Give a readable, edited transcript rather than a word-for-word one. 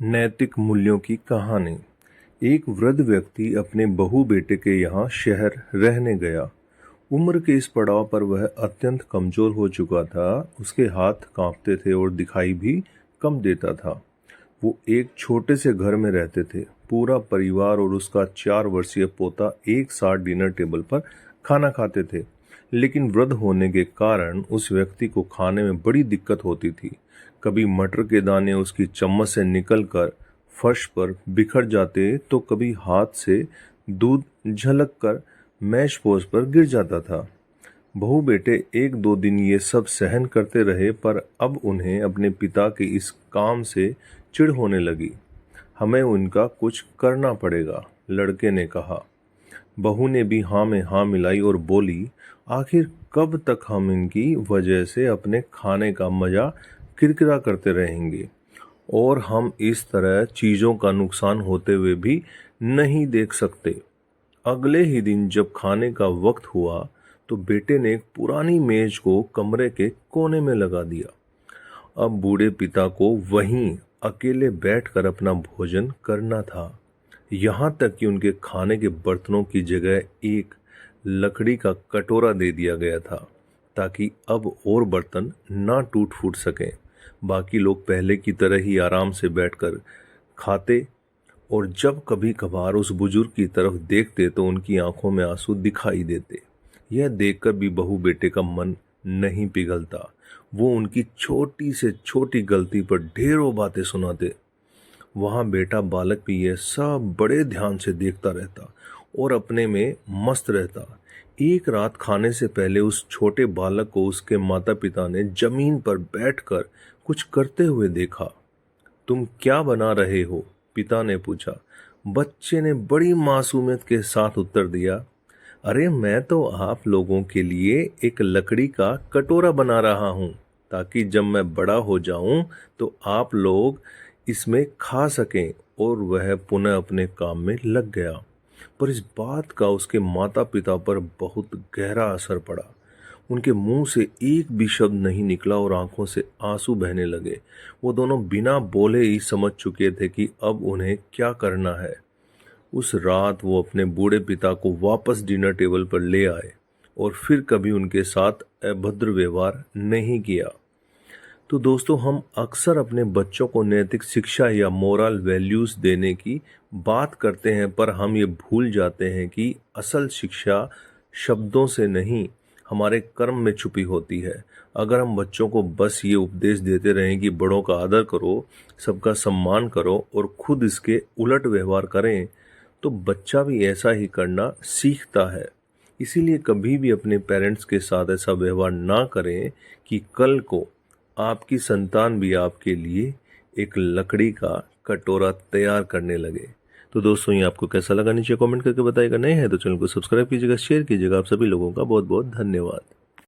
नैतिक मूल्यों की कहानी। एक वृद्ध व्यक्ति अपने बहू बेटे के यहाँ शहर रहने गया। उम्र के इस पड़ाव पर वह अत्यंत कमजोर हो चुका था। उसके हाथ कांपते थे और दिखाई भी कम देता था। वो एक छोटे से घर में रहते थे। पूरा परिवार और उसका 4 वर्षीय पोता एक साथ डिनर टेबल पर खाना खाते थे। लेकिन वृद्ध होने के कारण उस व्यक्ति को खाने में बड़ी दिक्कत होती थी। कभी मटर के दाने उसकी चम्मच से निकलकर फर्श पर बिखर जाते तो कभी हाथ से दूध झलक कर मैश पोस्ट पर गिर जाता था। बहू बेटे 1-2 दिन ये सब सहन करते रहे, पर अब उन्हें अपने पिता के इस काम से चिढ़ होने लगी। हमें उनका कुछ करना पड़ेगा, लड़के ने कहा। बहू ने भी हाँ में हाँ मिलाई और बोली, आखिर कब तक हम इनकी वजह से अपने खाने का मजा किरकिरा करते रहेंगे, और हम इस तरह चीजों का नुकसान होते हुए भी नहीं देख सकते। अगले ही दिन जब खाने का वक्त हुआ तो बेटे ने एक पुरानी मेज को कमरे के कोने में लगा दिया। अब बूढ़े पिता को वहीं अकेले बैठकर अपना भोजन करना था। यहाँ तक कि उनके खाने के बर्तनों की जगह एक लकड़ी का कटोरा दे दिया गया था, ताकि अब और बर्तन ना टूट फूट सकें। बाकी लोग पहले की तरह ही आराम से बैठकर खाते, और जब कभी कभार उस बुजुर्ग की तरफ देखते तो उनकी आंखों में आंसू दिखाई देते। यह देखकर भी बहू बेटे का मन नहीं पिघलता। वो उनकी छोटी से छोटी गलती पर ढेरों बातें सुनाते। वहां बेटा बालक भी यह सब बड़े ध्यान से देखता रहता और अपने में मस्त रहता। एक रात खाने से पहले उस छोटे बालक को उसके माता पिता ने जमीन पर बैठकर कुछ करते हुए देखा। तुम क्या बना रहे हो? पिता ने पूछा। बच्चे ने बड़ी मासूमियत के साथ उत्तर दिया, अरे मैं तो आप लोगों के लिए एक लकड़ी का कटोरा बना रहा हूं, ताकि जब मैं बड़ा हो जाऊं तो आप लोग इसमें खा सकें। और वह पुनः अपने काम में लग गया। पर इस बात का उसके माता पिता पर बहुत गहरा असर पड़ा। उनके मुंह से एक भी शब्द नहीं निकला और आंखों से आंसू बहने लगे। वो दोनों बिना बोले ही समझ चुके थे कि अब उन्हें क्या करना है। उस रात वो अपने बूढ़े पिता को वापस डिनर टेबल पर ले आए और फिर कभी उनके साथ अभद्र व्यवहार नहीं किया। तो दोस्तों, हम अक्सर अपने बच्चों को नैतिक शिक्षा या मोरल वैल्यूज देने की बात करते हैं, पर हम ये भूल जाते हैं कि असल शिक्षा शब्दों से नहीं, हमारे कर्म में छुपी होती है। अगर हम बच्चों को बस ये उपदेश देते रहें कि बड़ों का आदर करो, सबका सम्मान करो और खुद इसके उलट व्यवहार करें, तो बच्चा भी ऐसा ही करना सीखता है। इसीलिए कभी भी अपने पेरेंट्स के साथ ऐसा व्यवहार ना करें कि कल को आपकी संतान भी आपके लिए एक लकड़ी का कटोरा तैयार करने लगे। तो दोस्तों, ये आपको कैसा लगा नीचे कमेंट करके बताइएगा। नए हैं तो चैनल को सब्सक्राइब कीजिएगा, शेयर कीजिएगा। आप सभी लोगों का बहुत बहुत धन्यवाद।